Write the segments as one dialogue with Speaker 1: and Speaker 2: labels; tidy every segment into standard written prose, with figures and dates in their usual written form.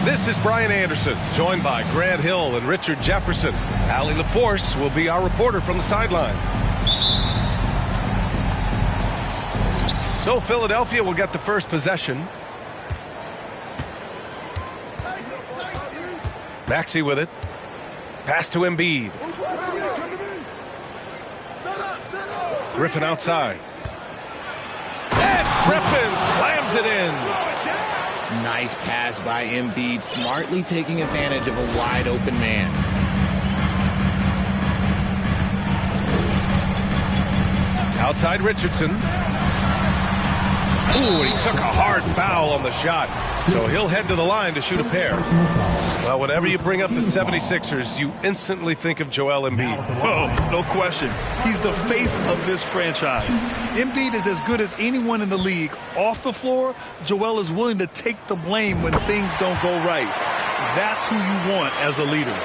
Speaker 1: This is Brian Anderson, joined by Grant Hill and Richard Jefferson. Allie LaForce will be our reporter from the sideline. So Philadelphia will get the first possession. Maxey with it. Pass to Embiid. Griffin outside. And Griffin slams it in.
Speaker 2: Nice pass by Embiid, smartly taking advantage of a wide-open man.
Speaker 1: Outside Richardson. Ooh, he took a hard foul on the shot. So he'll head to the line to shoot a pair. Well, whenever you bring up the 76ers, you instantly think of Joel Embiid.
Speaker 3: Oh, no question. He's the face of this franchise. Embiid is as good as anyone in the league. Off the floor, Joel is willing to take the blame when things don't go right. That's who you want as a leader.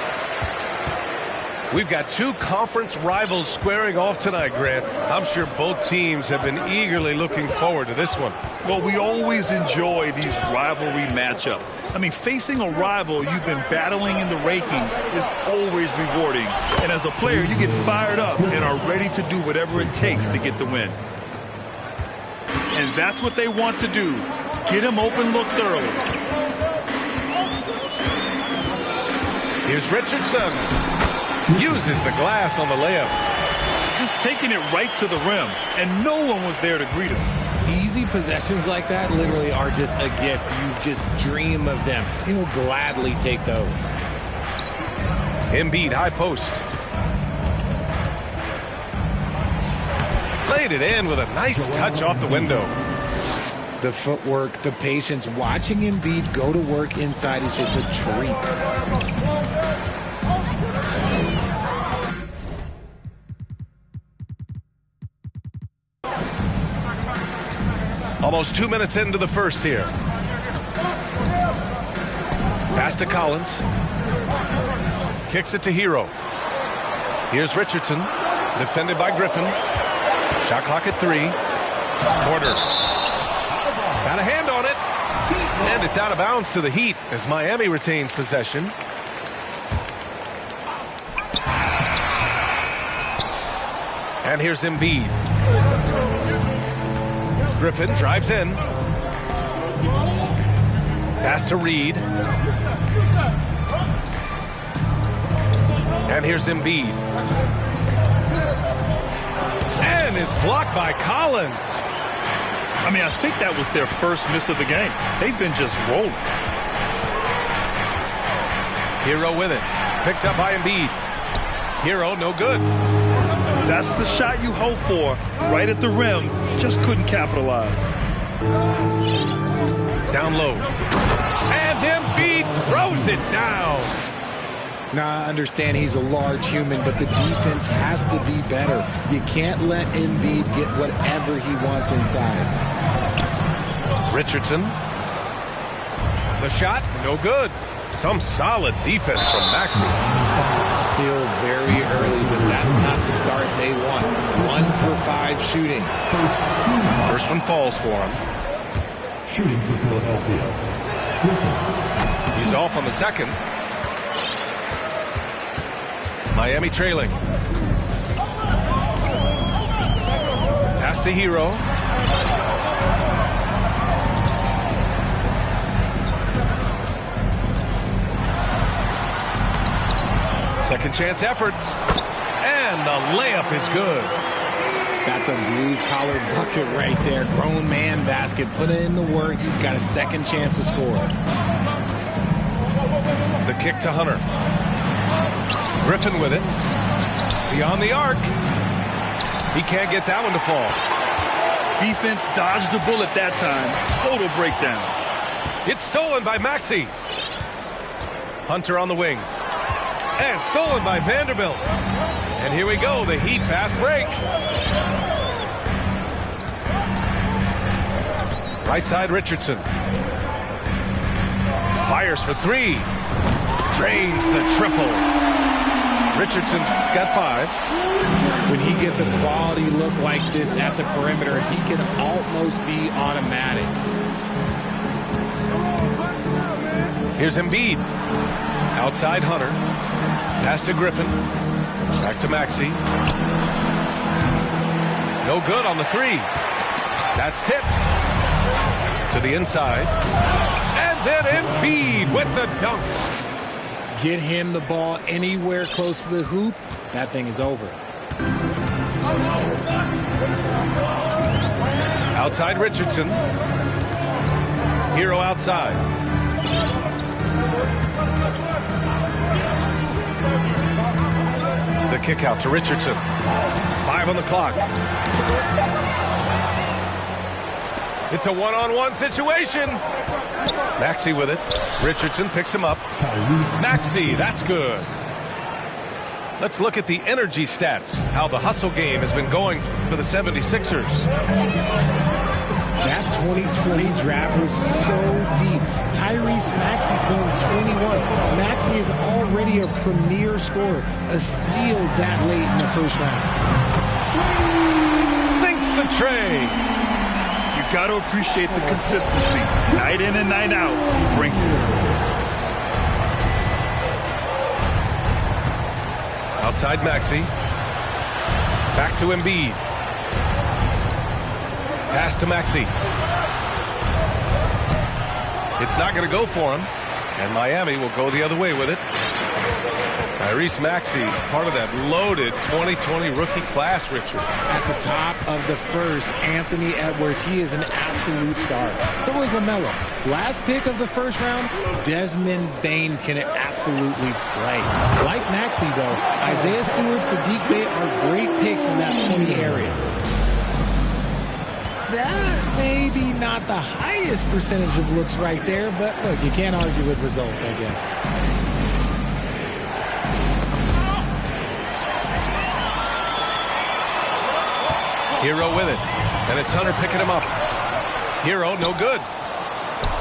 Speaker 1: We've got two conference rivals squaring off tonight, Grant. I'm sure both teams have been eagerly looking forward to this one.
Speaker 3: Well, we always enjoy these rivalry matchups. I mean, facing a rival you've been battling in the rankings is always rewarding. And as a player, you get fired up and are ready to do whatever it takes to get the win. And that's what they want to do. Get him open looks early.
Speaker 1: Here's Richardson. Uses the glass on the layup.
Speaker 3: Just taking it right to the rim, and no one was there to greet him.
Speaker 2: Easy possessions like that literally are just a gift. You just dream of them. He'll gladly take those.
Speaker 1: Embiid, high post. Laid it in with a nice touch off the window.
Speaker 2: The footwork, the patience, watching Embiid go to work inside is just a treat.
Speaker 1: Almost 2 minutes into the first here. Pass to Collins. Kicks it to Hero. Here's Richardson. Defended by Griffin. Shot clock at 3. Porter. Got a hand on it. And it's out of bounds to the Heat as Miami retains possession. And here's Embiid. Griffin drives in. Pass to Reed. And here's Embiid. And it's blocked by Collins.
Speaker 3: I mean, I think that was their first miss of the game. They've been just rolling.
Speaker 1: Hero with it. Picked up by Embiid. Hero, no good.
Speaker 3: That's the shot you hope for. Right at the rim. Just couldn't capitalize.
Speaker 1: Down low. And Embiid throws it down.
Speaker 2: Now, I understand he's a large human, but the defense has to be better. You can't let Embiid get whatever he wants inside.
Speaker 1: Richardson. The shot, no good. Some solid defense from Maxey.
Speaker 2: Still very early, but that's not the start they want. 1 for 5 shooting.
Speaker 1: First one falls for him.
Speaker 4: Shooting for Philadelphia.
Speaker 1: He's off on the second. Miami trailing. Pass to Hero. Second chance effort. And the layup is good.
Speaker 2: That's a blue-collar bucket right there. Grown man basket. Put in the work. You've got a second chance to score.
Speaker 1: The kick to Hunter. Griffin with it. Beyond the arc. He can't get that one to fall.
Speaker 3: Defense dodged the bullet that time. Total breakdown.
Speaker 1: It's stolen by Maxey. Hunter on the wing. And stolen by Vanderbilt. And here we go, the Heat fast break. Right side Richardson. Fires for 3. Drains the triple. Richardson's got 5.
Speaker 2: When he gets a quality look like this at the perimeter, he can almost be automatic.
Speaker 1: Here's Embiid. Outside Hunter. Pass to Griffin. Back to Maxey. No good on the 3. That's tipped. To the inside. And then Embiid with the dunk.
Speaker 2: Get him the ball anywhere close to the hoop, that thing is over.
Speaker 1: Outside Richardson. Hero outside. The kick out to Richardson. 5 on the clock. It's a one-on-one situation. Maxey with it. Richardson picks him up. Maxey, that's good. Let's look at the energy stats. How the hustle game has been going for the 76ers.
Speaker 2: That 2020 draft was so deep. Tyrese Maxey going 21. Maxey is already a premier scorer. A steal that late in the first round.
Speaker 1: Sinks the tray.
Speaker 3: You got to appreciate the consistency. Night in and night out, he brings it.
Speaker 1: Outside Maxey. Back to Embiid. Pass to Maxey. It's not going to go for him. And Miami will go the other way with it. Tyrese Maxey, part of that loaded 2020 rookie class, Richard.
Speaker 2: At the top of the first, Anthony Edwards, he is an absolute star. So is LaMelo. Last pick of the first round, Desmond Bane can absolutely play. Like Maxey, though, Isaiah Stewart, Sadiq Bey are great picks in that 20 area. That may be not the highest percentage of looks right there, but look, you can't argue with results, I guess.
Speaker 1: Hero with it, and it's Hunter picking him up. Hero, no good.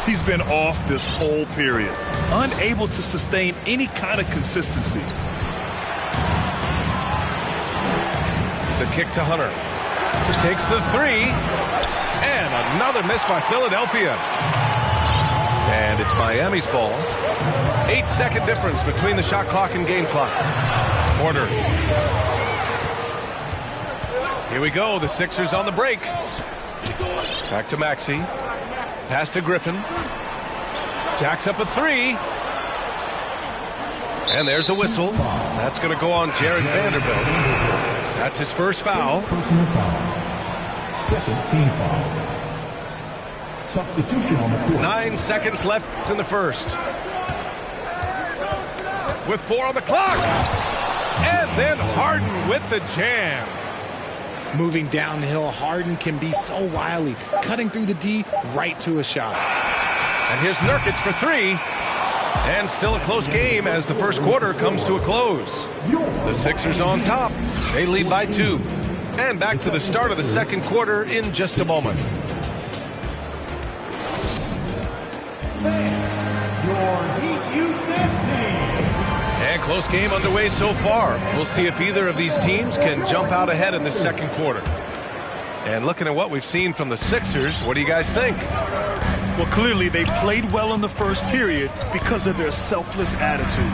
Speaker 3: He's been off this whole period, unable to sustain any kind of consistency.
Speaker 1: The kick to Hunter. Takes the three, and another miss by Philadelphia. And it's Miami's ball. 8-second difference between the shot clock and game clock. Porter. Here we go, the Sixers on the break. Back to Maxey. Pass to Griffin. Jacks up a three. And there's a whistle. That's going to go on Jared Vanderbilt. That's his first foul.
Speaker 4: Personal foul. Second team foul. Substitution on the court.
Speaker 1: 9 seconds left in the first. With 4 on the clock. And then Harden with the jam.
Speaker 2: Moving downhill, Harden can be so wily, cutting through the D right to a shot.
Speaker 1: And here's Nurkic for three. And still a close game as the first quarter comes to a close. The Sixers on top. They lead by 2. And back to the start of the second quarter in just a moment. And close game underway so far. We'll see if either of these teams can jump out ahead in this second quarter. And looking at what we've seen from the Sixers, what do you guys think?
Speaker 3: Well, clearly they played well in the first period because of their selfless attitude.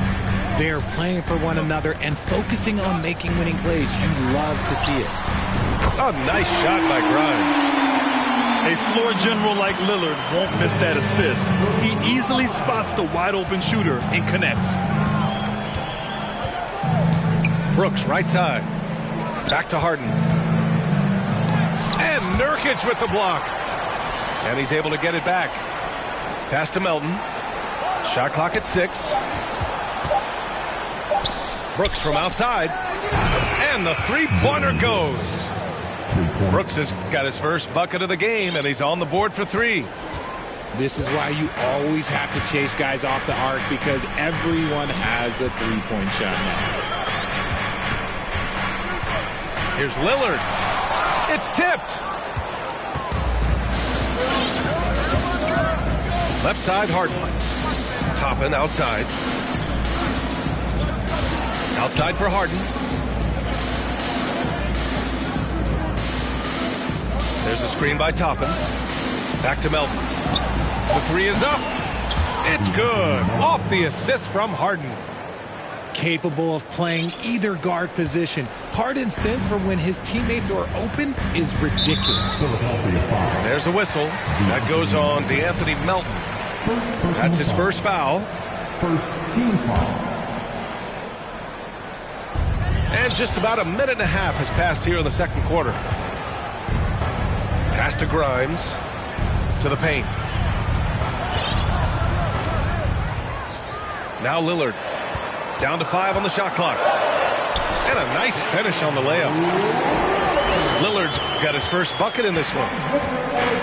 Speaker 2: They're playing for one another and focusing on making winning plays. You love to see it.
Speaker 1: Oh, nice shot by Grimes.
Speaker 3: A floor general like Lillard won't miss that assist. He easily spots the wide open shooter and connects.
Speaker 1: Brooks, right side. Back to Harden. And Nurkic with the block. And he's able to get it back. Pass to Melton. Shot clock at 6. Brooks from outside. And the three-pointer goes. Brooks has got his first bucket of the game, and he's on the board for 3.
Speaker 2: This is why you always have to chase guys off the arc, because everyone has a three-point shot now.
Speaker 1: Here's Lillard. It's tipped. Left side, Harden. Toppin outside. Outside for Harden. There's a screen by Toppin. Back to Melton. The three is up. It's good. Off the assist from Harden.
Speaker 2: Capable of playing either guard position. Harden's sense for when his teammates are open is ridiculous.
Speaker 1: There's a whistle. That goes on DeAnthony Melton. That's his first foul.
Speaker 4: First team foul.
Speaker 1: And just about a minute and a half has passed here in the second quarter. Pass to Grimes. To the paint. Now Lillard. Down to 5 on the shot clock. And a nice finish on the layup. Lillard's got his first bucket in this one.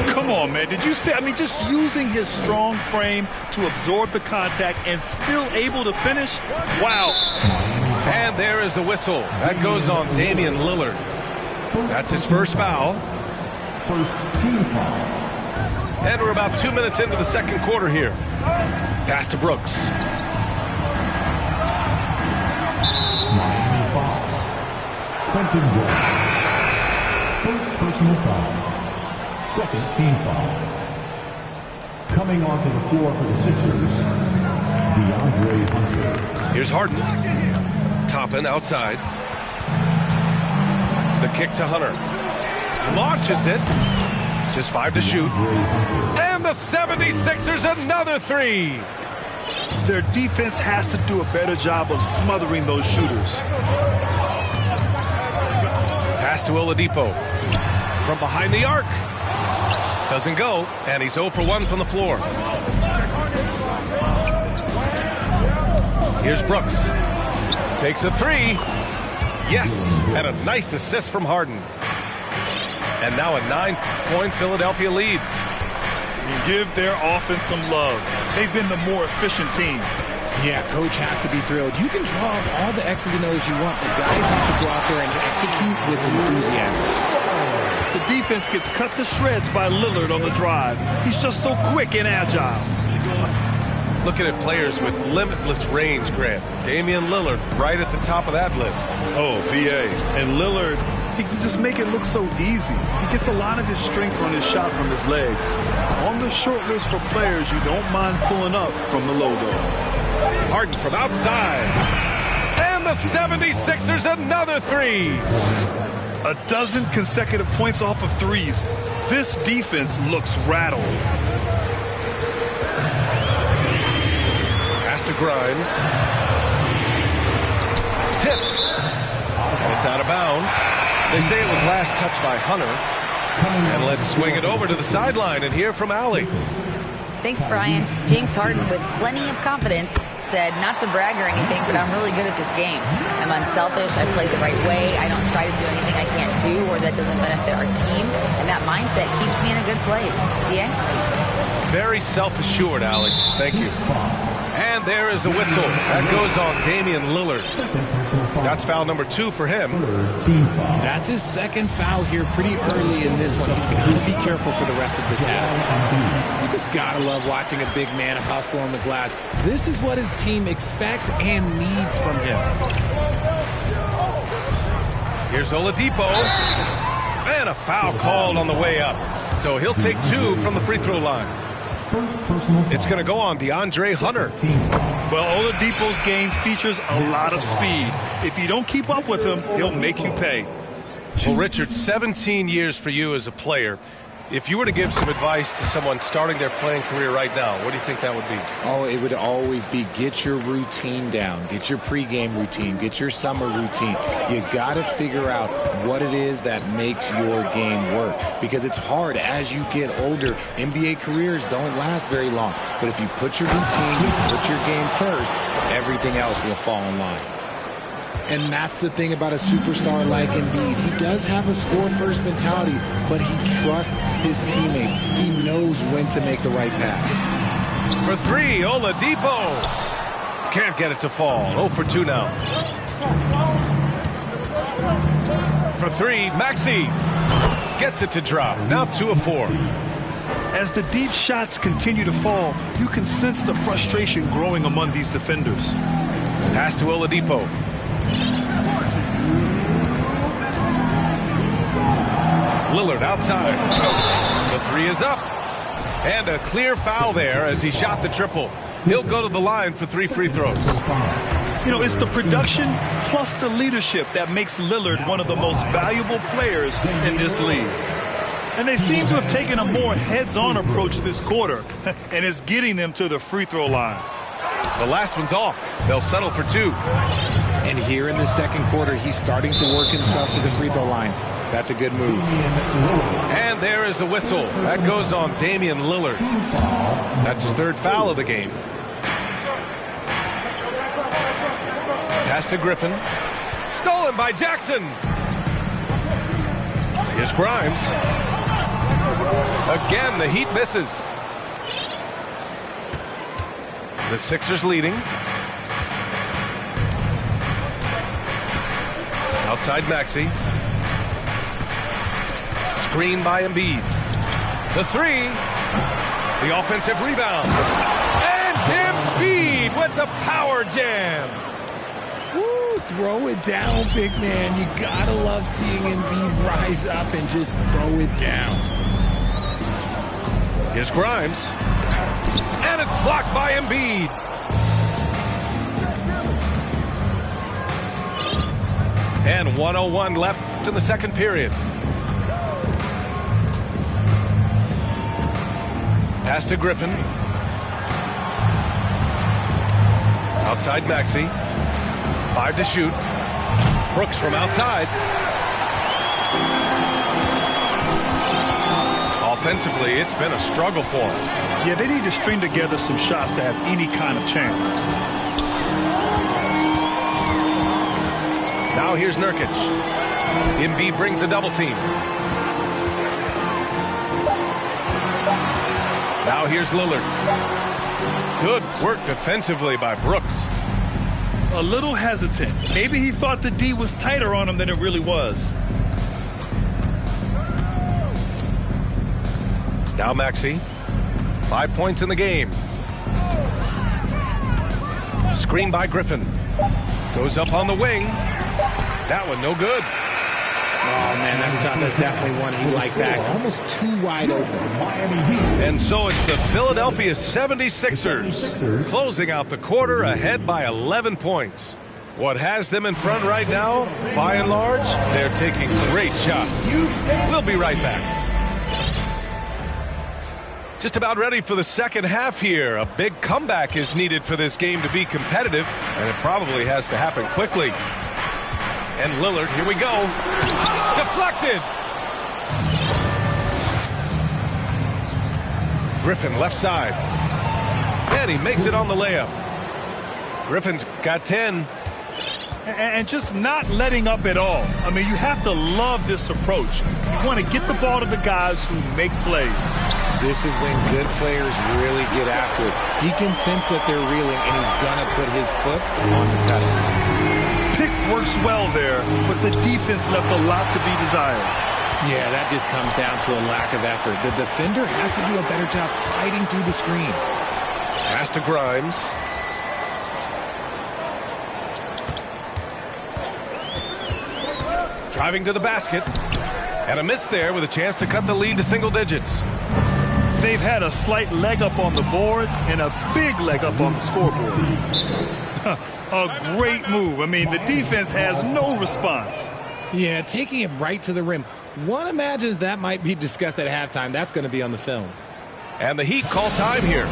Speaker 3: Come on, man. Did you see? I mean, just using his strong frame to absorb the contact and still able to finish. Wow.
Speaker 1: And there is the whistle. That goes on Damian Lillard. That's his first foul.
Speaker 4: First team foul.
Speaker 1: And we're about 2 minutes into the second quarter here. Pass to Brooks.
Speaker 4: Miami foul. Quentin Grimes. First personal foul. Second team foul. Coming onto the floor for the Sixers, DeAndre Hunter.
Speaker 1: Here's Harden. Toppin outside. The kick to Hunter. Launches it. Just 5 to shoot. And the 76ers another 3.
Speaker 3: Their defense has to do a better job of smothering those shooters.
Speaker 1: Pass to Oladipo. From behind the arc. Doesn't go, and he's 0 for 1 from the floor. Here's Brooks. Takes a three. Yes, and a nice assist from Harden. And now a 9-point Philadelphia lead.
Speaker 3: Give their offense some love. They've been the more efficient team.
Speaker 2: Yeah, coach has to be thrilled. You can draw up all the X's and O's you want. The guys have to go out there and execute with enthusiasm.
Speaker 3: The defense gets cut to shreds by Lillard on the drive. He's just so quick and agile.
Speaker 1: Looking at players with limitless range, Grant. Damian Lillard right at the top of that list.
Speaker 3: Oh, BA. And Lillard, he can just make it look so easy. He gets a lot of his strength on his shot from his legs. On the short list for players you don't mind pulling up from the logo.
Speaker 1: Harden from outside. And the 76ers another three.
Speaker 3: A dozen consecutive points off of threes. This defense looks rattled.
Speaker 1: Pass to Grimes. Tipped. And it's out of bounds. They say it was last touched by Hunter. And let's swing it over to the sideline and hear from Allie.
Speaker 5: Thanks, Brian. James Harden, with plenty of confidence, said not to brag or anything, but I'm really good at this game. I'm unselfish. I play the right way. I don't try to do anything I can't do or that doesn't benefit our team. And that mindset keeps me in a good place. Yeah?
Speaker 1: Very self-assured, Allie. Thank you. And there is the whistle. That goes on Damian Lillard. That's foul number 2 for him.
Speaker 2: That's his second foul here pretty early in this one. He's got to be careful for the rest of this half. You just got to love watching a big man hustle on the glass. This is what his team expects and needs from him.
Speaker 1: Here's Oladipo. And a foul called on the way up. So he'll take 2 from the free throw line. It's going to go on DeAndre Hunter.
Speaker 3: Well, Oladipo's game features a lot of speed. If you don't keep up with him, he'll make you pay.
Speaker 1: Well, Richard, 17 years for you as a player. If you were to give some advice to someone starting their playing career right now, what do you think that would be?
Speaker 2: Oh, it would always be get your routine down. Get your pregame routine. Get your summer routine. You got to figure out what it is that makes your game work. Because it's hard as you get older. NBA careers don't last very long. But if you put your routine, you put your game first, everything else will fall in line. And that's the thing about a superstar like Embiid. He does have a score-first mentality, but he trusts his teammate. He knows when to make the right pass.
Speaker 1: For 3, Oladipo. Can't get it to fall. 0 for 2 now. For 3, Maxey. Gets it to drop. Now 2 of 4.
Speaker 3: As the deep shots continue to fall, you can sense the frustration growing among these defenders.
Speaker 1: Pass to Oladipo. Lillard outside. The 3 is up. And a clear foul there as he shot the triple. He'll go to the line for 3 free throws.
Speaker 3: You know, it's the production plus the leadership that makes Lillard one of the most valuable players in this league. And they seem to have taken a more heads-on approach this quarter, and it's getting them to the free throw line.
Speaker 1: The last one's off. They'll settle for 2.
Speaker 2: And here in the second quarter, he's starting to work himself to the free throw line. That's a good move.
Speaker 1: And there is the whistle. That goes on Damian Lillard. That's his 3rd foul of the game. Pass to Griffin. Stolen by Jackson. Here's Grimes. Again, the Heat misses. The Sixers leading. Outside Maxey. Screen by Embiid. The 3. The offensive rebound. And Embiid with the power jam.
Speaker 2: Woo, throw it down, big man. You gotta love seeing Embiid rise up and just throw it down.
Speaker 1: Here's Grimes. And it's blocked by Embiid. And 1:01 left in the second period. Pass to Griffin. Outside Maxey. 5 to shoot. Brooks from outside. Offensively, it's been a struggle for him.
Speaker 3: Yeah, they need to string together some shots to have any kind of chance.
Speaker 1: Now here's Nurkic. Embiid brings a double team. Now here's Lillard. Good work defensively by Brooks.
Speaker 3: A little hesitant. Maybe he thought the D was tighter on him than it really was.
Speaker 1: Now Maxey. 5 points in the game. Screen by Griffin. Goes up on the wing. That one no good.
Speaker 2: Oh, man, that's tough. That's definitely one he liked back. Almost too wide open.
Speaker 1: And so it's the Philadelphia 76ers closing out the quarter ahead by 11 points. What has them in front right now, by and large, they're taking great shots. We'll be right back. Just about ready for the second half here. A big comeback is needed for this game to be competitive, and it probably has to happen quickly. And Lillard, here we go. Deflected. Griffin left side. And he makes it on the layup. Griffin's got 10.
Speaker 3: And just not letting up at all. I mean, you have to love this approach. You want to get the ball to the guys who make plays.
Speaker 2: This is when good players really get after it. He can sense that they're reeling, and he's going to put his foot on the pedal.
Speaker 3: Pick works well there, but the defense left a lot to be desired.
Speaker 2: Yeah, that just comes down to a lack of effort. The defender has to do a better job fighting through the screen.
Speaker 1: Pass to Grimes. Driving to the basket. And a miss there with a chance to cut the lead to single digits.
Speaker 3: They've had a slight leg up on the boards and a big leg up on the scoreboard. A great move. I mean, the defense has no response.
Speaker 2: Yeah, taking it right to the rim. One imagines that might be discussed at halftime. That's going to be on the film.
Speaker 1: And the Heat call time here.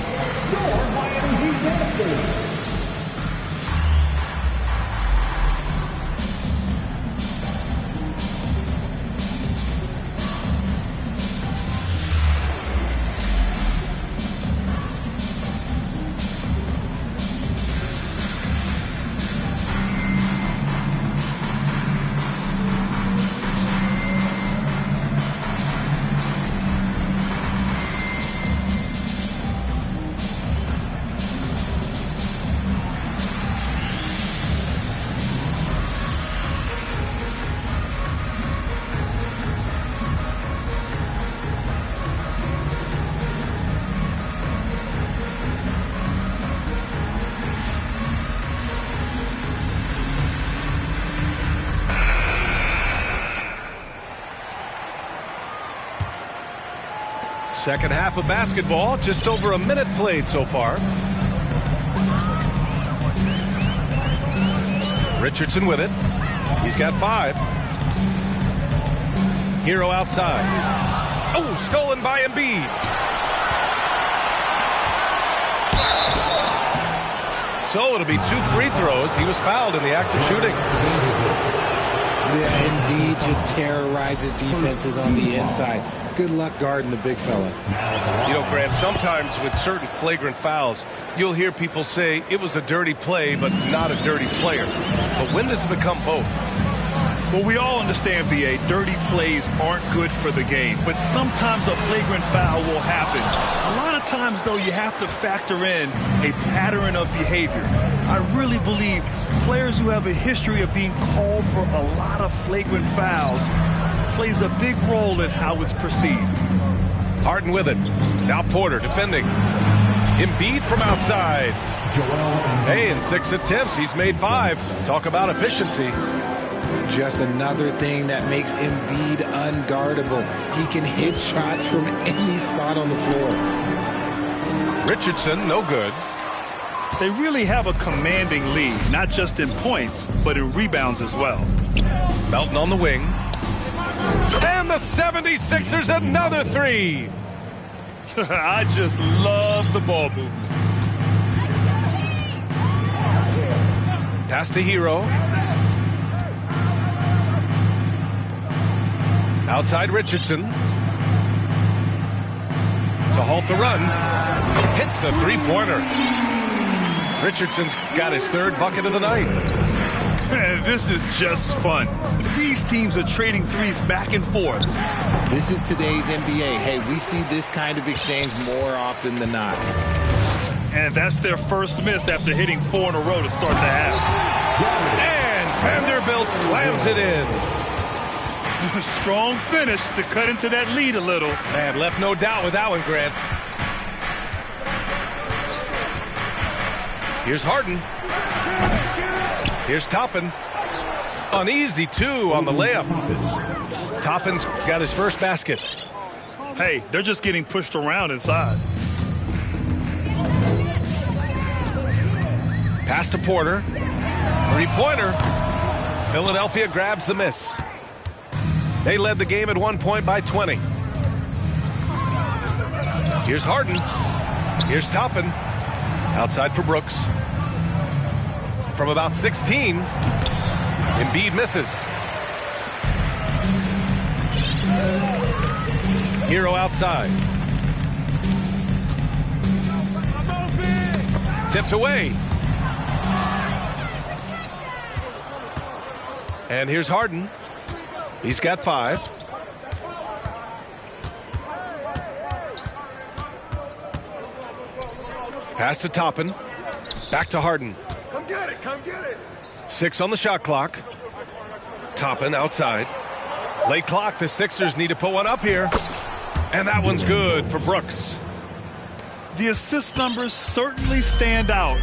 Speaker 1: Second half of basketball, just over a minute played so far. Richardson with it. He's got 5. Hero outside. Oh, stolen by Embiid. So it'll be 2 free throws. He was fouled in the act of shooting.
Speaker 2: Yeah, Embiid just terrorizes defenses on the inside. Good luck guarding the big fella.
Speaker 1: You know, Grant, sometimes with certain flagrant fouls, you'll hear people say it was a dirty play, but not a dirty player. But when does it become both?
Speaker 3: Well, we all understand, B.A., dirty plays aren't good for the game, but sometimes a flagrant foul will happen. A lot of times, though, you have to factor in a pattern of behavior. I really believe players who have a history of being called for a lot of flagrant fouls plays a big role in how it's perceived.
Speaker 1: Harden with it. Now Porter defending. Embiid from outside. Hey, in 6 attempts, he's made 5. Talk about efficiency.
Speaker 2: Just another thing that makes Embiid unguardable. He can hit shots from any spot on the floor.
Speaker 1: Richardson, no good.
Speaker 3: They really have a commanding lead, not just in points, but in rebounds as well.
Speaker 1: Melton on the wing. And the 76ers, another 3.
Speaker 3: I just love the ball move.
Speaker 1: Pass to Hero. Outside Richardson. To halt the run. Hits a three-pointer. Richardson's got his third bucket of the night.
Speaker 3: Man, this is just fun. These teams are trading threes back and forth.
Speaker 2: This is today's NBA. Hey, we see this kind of exchange more often than not.
Speaker 3: And that's their first miss after hitting 4 in a row to start the half.
Speaker 1: And Vanderbilt slams it in.
Speaker 3: Strong finish to cut into that lead a little.
Speaker 1: Man, left no doubt with that one, Grant. Here's Harden. Here's Toppin. An easy 2 on the layup. Toppin's got his first basket.
Speaker 3: Hey, they're just getting pushed around inside.
Speaker 1: Pass to Porter. Three-pointer. Philadelphia grabs the miss. They led the game at 1 point by 20. Here's Harden. Here's Toppin. Outside for Brooks. From about 16, Embiid misses. Hero outside. Tipped away. And here's Harden. He's got 5. Pass to Toppin. Back to Harden.
Speaker 6: Come get it, come get it.
Speaker 1: 6 on the shot clock. Toppin outside. Late clock, the Sixers need to put one up here. And that one's good for Brooks.
Speaker 3: The assist numbers certainly stand out.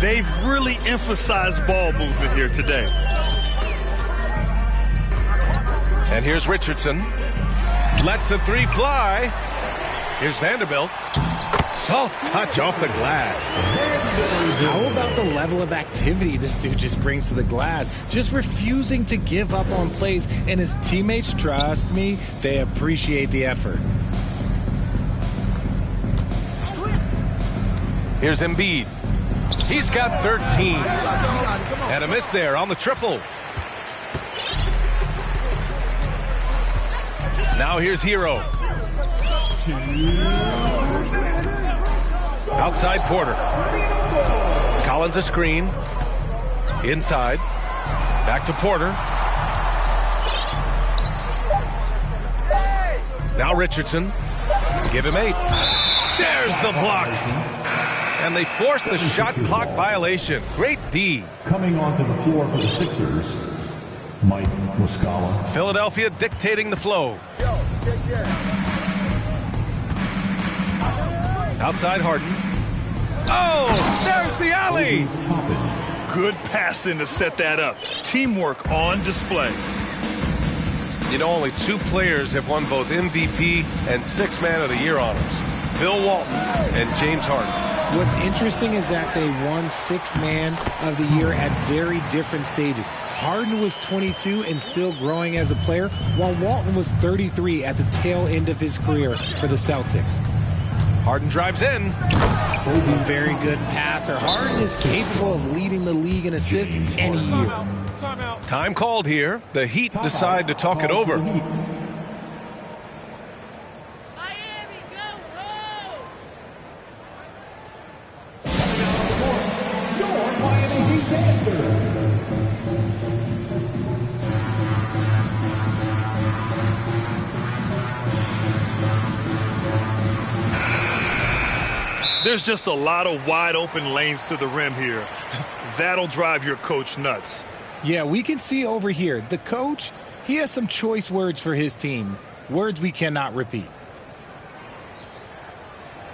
Speaker 3: They've really emphasized ball movement here today.
Speaker 1: And here's Richardson. Lets the 3 fly. Here's Vanderbilt. Soft touch off the glass.
Speaker 2: How about the level of activity this dude just brings to the glass? Just refusing to give up on plays, and his teammates, trust me, they appreciate the effort.
Speaker 1: Here's Embiid. He's got 13. And a miss there on the triple. Now here's Hero. Outside Porter. Collins a screen. Inside. Back to Porter. Now Richardson. Give him 8. There's the block. And they force the shot clock violation. Great D.
Speaker 4: Coming onto the floor for the Sixers, Mike Muscala.
Speaker 1: Philadelphia dictating the flow. Outside Harden. Oh, there's the alley.
Speaker 3: Good passing to set that up. Teamwork on display.
Speaker 1: You know, only 2 players have won both MVP and 6th Man of the Year honors. Bill Walton and James Harden.
Speaker 2: What's interesting is that they won 6th Man of the Year at very different stages. Harden was 22 and still growing as a player, while Walton was 33 at the tail end of his career for the Celtics.
Speaker 1: Harden drives in.
Speaker 2: Very good passer. Harden is capable of leading the league in assists any year.
Speaker 1: Time called here. The Heat decide to talk it over.
Speaker 3: There's just a lot of wide open lanes to the rim here. That'll drive your coach nuts.
Speaker 2: Yeah, we can see over here, the coach, he has some choice words for his team. Words we cannot repeat.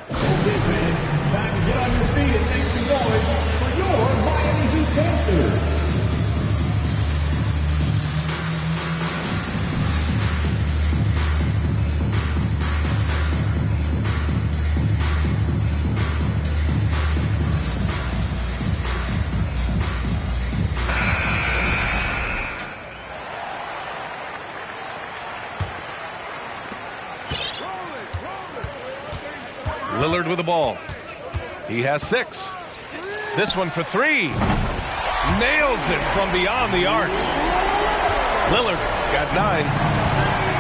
Speaker 4: Okay, man. Time to get on your feet and make some noise for your Miami Heat Panthers.
Speaker 1: Lillard with the ball. He has 6. This one for 3. Nails it from beyond the arc. Lillard's got 9.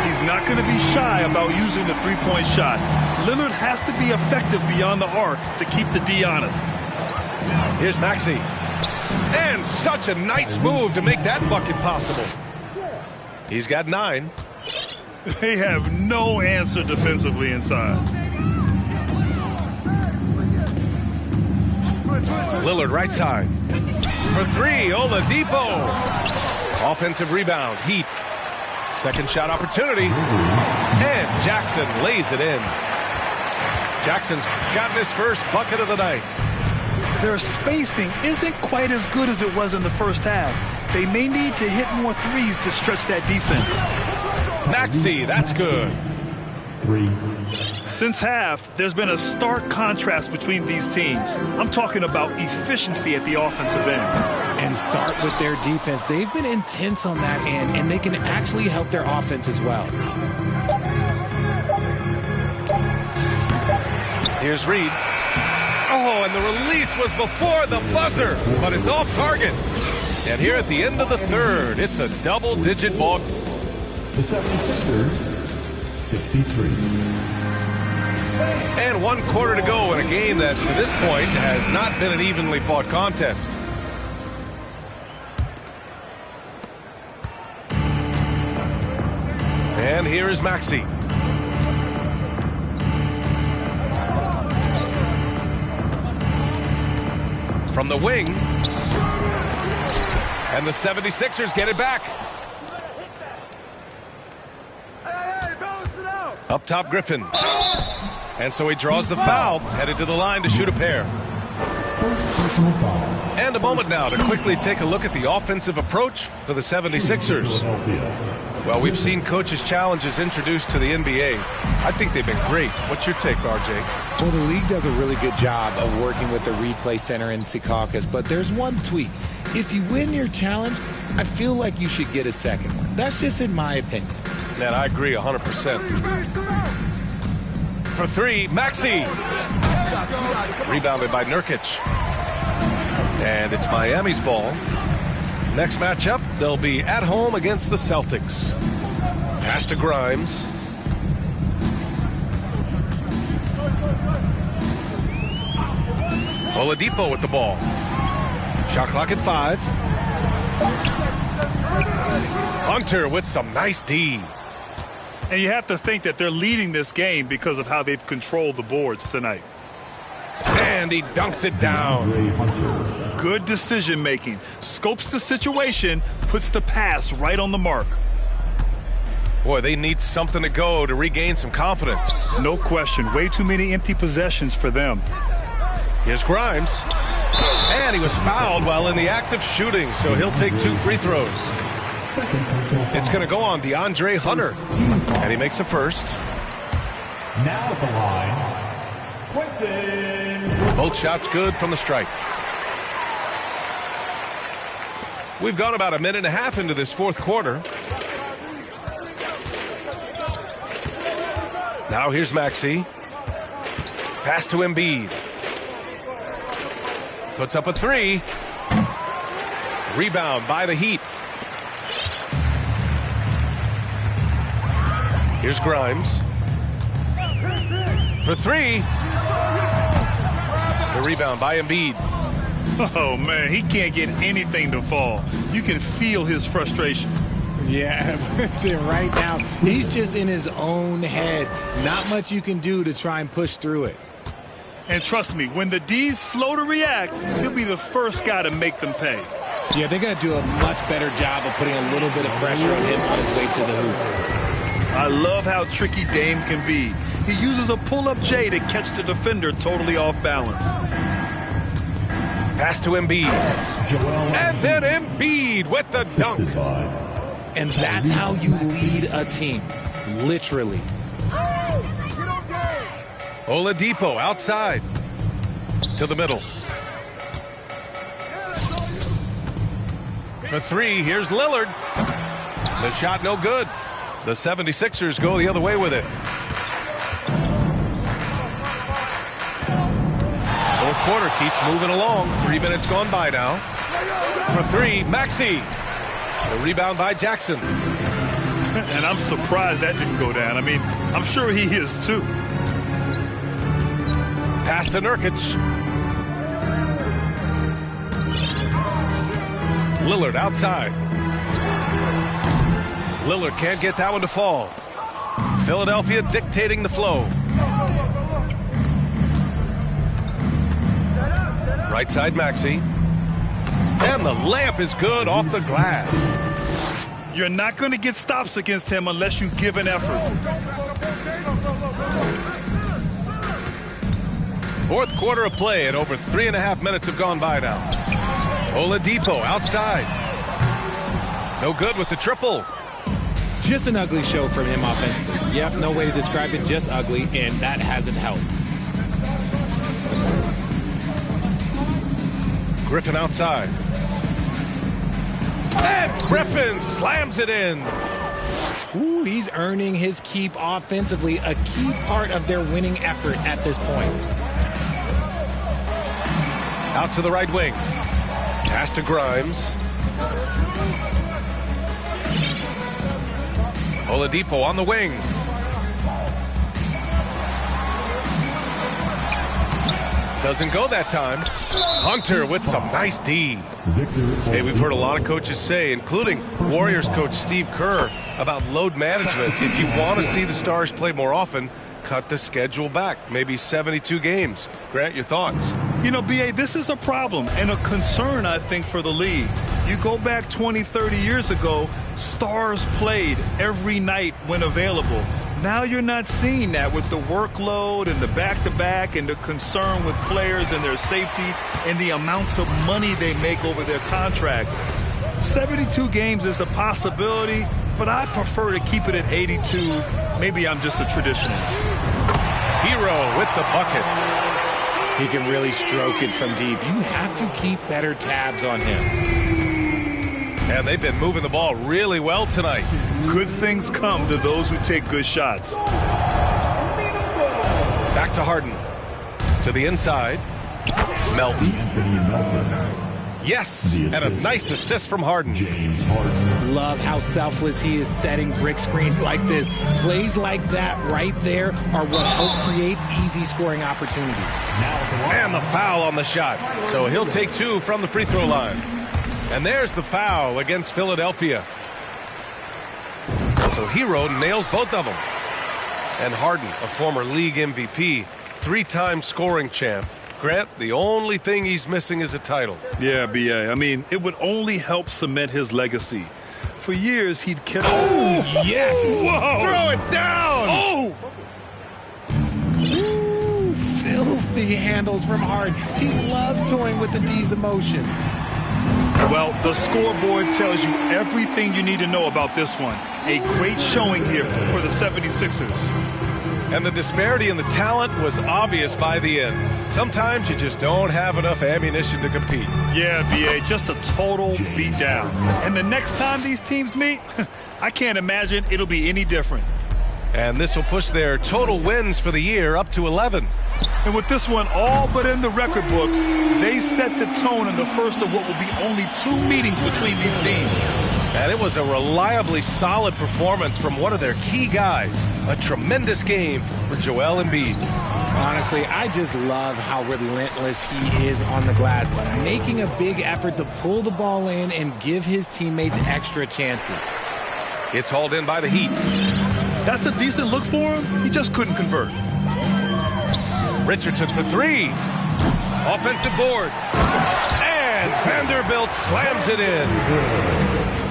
Speaker 3: He's not going to be shy about using the three-point shot. Lillard has to be effective beyond the arc to keep the D honest.
Speaker 1: Here's Maxey. And such a nice move to make that bucket possible. He's got 9.
Speaker 3: They have no answer defensively inside.
Speaker 1: Lillard right side. For 3, Oladipo. Offensive rebound, Heat. Second shot opportunity. And Jackson lays it in. Jackson's gotten his first bucket of the night.
Speaker 3: Their spacing isn't quite as good as it was in the first half. They may need to hit more threes to stretch that defense.
Speaker 1: Maxey, that's good.
Speaker 4: 3.
Speaker 3: Since half, there's been a stark contrast between these teams. I'm talking about efficiency at the offensive end.
Speaker 2: And start with their defense. They've been intense on that end, and they can actually help their offense as well.
Speaker 1: Here's Reed. Oh, and the release was before the buzzer, but it's off target. And here at the end of the third, it's a double-digit ball.
Speaker 4: The 76ers, 63.
Speaker 1: And 1 quarter to go in a game that, to this point, has not been an evenly fought contest. And here is Maxey. From the wing. And the 76ers get it back. Up top, Griffin. And so he draws the foul, headed to the line to shoot a pair. And a moment now to quickly take a look at the offensive approach for the 76ers. Well, we've seen coaches' challenges introduced to the NBA. I think they've been great. What's your take, RJ?
Speaker 2: Well, the league does a really good job of working with the replay center in Secaucus, but there's one tweak. If you win your challenge, I feel like you should get a second one. That's just in my opinion.
Speaker 1: Man, I agree 100%. For 3, Maxey. Rebounded by Nurkic. And it's Miami's ball. Next matchup, they'll be at home against the Celtics. Pass to Grimes. Oladipo with the ball. Shot clock at 5. Hunter with some nice D.
Speaker 3: And you have to think that they're leading this game because of how they've controlled the boards tonight.
Speaker 1: And he dunks it down.
Speaker 3: Good decision making. Scopes the situation, puts the pass right on the mark.
Speaker 1: Boy, they need something to go to regain some confidence.
Speaker 3: No question. Way too many empty possessions for them.
Speaker 1: Here's Grimes. And he was fouled while in the act of shooting, so he'll take 2 free throws. It's going to go on DeAndre Hunter. And he makes a first.
Speaker 4: Now at the line, Quentin.
Speaker 1: Both shots good from the stripe. We've gone about a minute and a half into this fourth quarter. Now here's Maxey. Pass to Embiid. Puts up a 3. Rebound by the Heat. Here's Grimes. For 3. The rebound by Embiid.
Speaker 3: Oh, man, he can't get anything to fall. You can feel his frustration.
Speaker 2: Yeah, right now, he's just in his own head. Not much you can do to try and push through it.
Speaker 3: And trust me, when the D's slow to react, he'll be the first guy to make them pay.
Speaker 2: Yeah, they're going to do a much better job of putting a little bit of pressure on him on his way to the hoop.
Speaker 3: I love how tricky Dame can be. He uses a pull-up J to catch the defender totally off balance.
Speaker 1: Pass to Embiid. And then Embiid with the dunk.
Speaker 2: And that's how you lead a team. Literally.
Speaker 1: Oladipo outside. To the middle. For 3, here's Lillard. The shot no good. The 76ers go the other way with it. Fourth quarter keeps moving along. 3 minutes gone by now. For three, Maxey. The rebound by Jackson.
Speaker 3: And I'm surprised that didn't go down. I mean, I'm sure he is too.
Speaker 1: Pass to Nurkic. Lillard outside. Lillard can't get that one to fall. Philadelphia dictating the flow. Right side Maxey. And the layup is good off the glass.
Speaker 3: You're not going to get stops against him unless you give an effort.
Speaker 1: Fourth quarter of play and over 3.5 minutes have gone by now. Oladipo outside. No good with the triple.
Speaker 2: Just an ugly show from him offensively. Yep, no way to describe it, just ugly, and that hasn't helped.
Speaker 1: Griffin outside. And Griffin slams it in.
Speaker 2: Ooh, he's earning his keep offensively, a key part of their winning effort at this point.
Speaker 1: Out to the right wing. Pass to Grimes. Oladipo on the wing. Doesn't go that time. Hunter with some nice D. Hey, we've heard a lot of coaches say, including Warriors coach Steve Kerr, about load management. If you want to see the Stars play more often, cut the schedule back. Maybe 72 games. Grant, your thoughts?
Speaker 3: You know, B.A., this is a problem and a concern, I think, for the league. You go back 20, 30 years ago, Stars played every night when available. Now you're not seeing that with the workload and the back-to-back and the concern with players and their safety and the amounts of money they make over their contracts. 72 games is a possibility, but I prefer to keep it at 82. Maybe I'm just a traditionalist.
Speaker 1: Hero with the bucket.
Speaker 2: He can really stroke it from deep. You have to keep better tabs on him.
Speaker 1: And they've been moving the ball really well tonight.
Speaker 3: Good things come to those who take good shots.
Speaker 1: Back to Harden. To the inside. Melton. Yes, and a nice assist from Harden.
Speaker 2: Love how selfless he is setting brick screens like this. Plays like that right there are what help create easy scoring opportunities.
Speaker 1: And the foul on the shot. So he'll take two from the free throw line. And there's the foul against Philadelphia. So Hero nails both of them. And Harden, a former league MVP, 3-time scoring champ. Grant, the only thing he's missing is a title.
Speaker 3: Yeah, B.A. I mean, it would only help cement his legacy. For years, he'd kept...
Speaker 2: Oh, yes!
Speaker 3: Whoa!
Speaker 1: Throw it down!
Speaker 3: Oh!
Speaker 2: Ooh, filthy handles from Harden. He loves toying with the D's emotions.
Speaker 3: Well, the scoreboard tells you everything you need to know about this one. A great showing here for the 76ers.
Speaker 1: And the disparity in the talent was obvious by the end. Sometimes you just don't have enough ammunition to compete.
Speaker 3: Yeah, B.A., just a total beatdown. And the next time these teams meet, I can't imagine it'll be any different.
Speaker 1: And this will push their total wins for the year up to 11.
Speaker 3: And with this one all but in the record books, they set the tone in the first of what will be only 2 meetings between these teams.
Speaker 1: And it was a reliably solid performance from one of their key guys. A tremendous game for Joel Embiid.
Speaker 2: Honestly, I just love how relentless he is on the glass, making a big effort to pull the ball in and give his teammates extra chances.
Speaker 1: It's hauled in by the Heat.
Speaker 3: That's a decent look for him. He just couldn't convert.
Speaker 1: Richardson for 3. Offensive board. And Vanderbilt slams it in.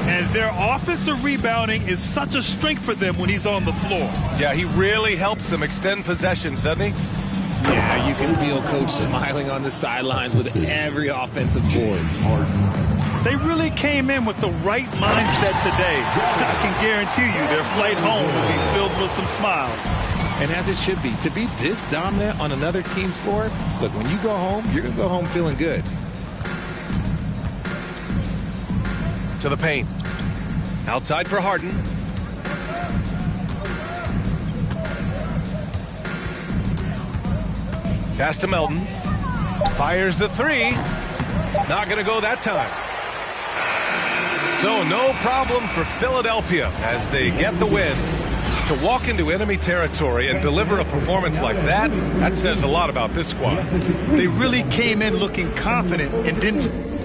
Speaker 3: And their offensive rebounding is such a strength for them when he's on the floor.
Speaker 1: Yeah, he really helps them extend possessions, doesn't he?
Speaker 2: Yeah, you can feel Coach smiling on the sidelines with every offensive board.
Speaker 3: They really came in with the right mindset today. I can guarantee you their flight home will be filled with some smiles.
Speaker 2: And as it should be, to be this dominant on another team's floor, look, when you go home, you're going to go home feeling good.
Speaker 1: To the paint. Outside for Harden. Pass to Melton. Fires the 3. Not going to go that time. So no problem for Philadelphia as they get the win. To walk into enemy territory and deliver a performance like that says a lot about this squad.
Speaker 3: They really came in looking confident and didn't